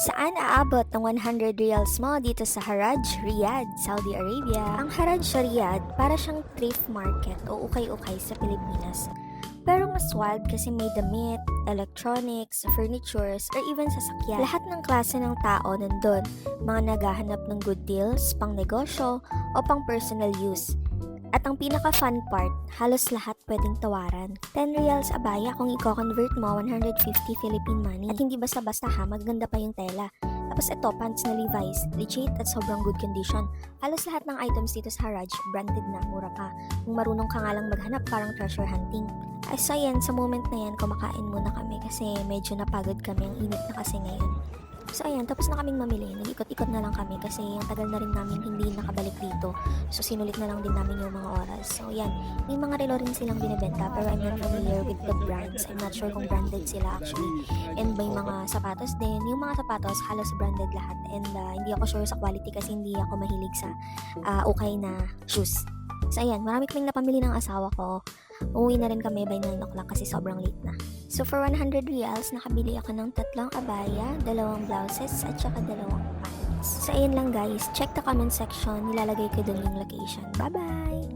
Saan aabot ng 100 reals mo dito sa Haraj, Riyadh, Saudi Arabia? Ang Haraj sa Riyadh para siyang thrift market o ukay-ukay sa Pilipinas. Pero mas wild kasi may damit, electronics, furnitures, or even sasakyan. Lahat ng klase ng tao nandun. Mga naghahanap ng good deals, pang negosyo, o pang personal use. At ang pinaka-fun part, halos lahat pwedeng tawaran. 10 reals abaya kung i-convert mo 150 Philippine money. At hindi basta-basta ha, maganda pa yung tela. Tapos ito, pants na Levi's, legit at sobrang good condition. Halos lahat ng items dito sa Haraj, branded na, mura pa. Kung marunong ka nga lang maghanap, parang treasure hunting. Ay, so yan, sa moment na yan, kumakain muna kami kasi medyo napagod kami, ang init na kasi ngayon. So ayan, tapos na kaming mamili. Nag-ikot-ikot na lang kami kasi ang tagal na rin namin hindi nakabalik dito. So sinulit na lang din namin yung mga oras. So yan, may mga relo rin silang binibenta pero I'm not familiar with the brands. I'm not sure kung branded sila actually. And may mga sapatos din. Yung mga sapatos halos branded lahat. And hindi ako sure sa quality kasi hindi ako mahilig sa okay na shoes. So ayan, marami kaming napamili ng asawa ko. Uuwi na rin kami by 9 o'clock kasi sobrang late na. So for 100 reals, nakabili ako ng 3 abaya, 2 blouses, at saka 2 pants. So ayun lang guys, check the comment section, nilalagay ko dun yung location. Bye-bye!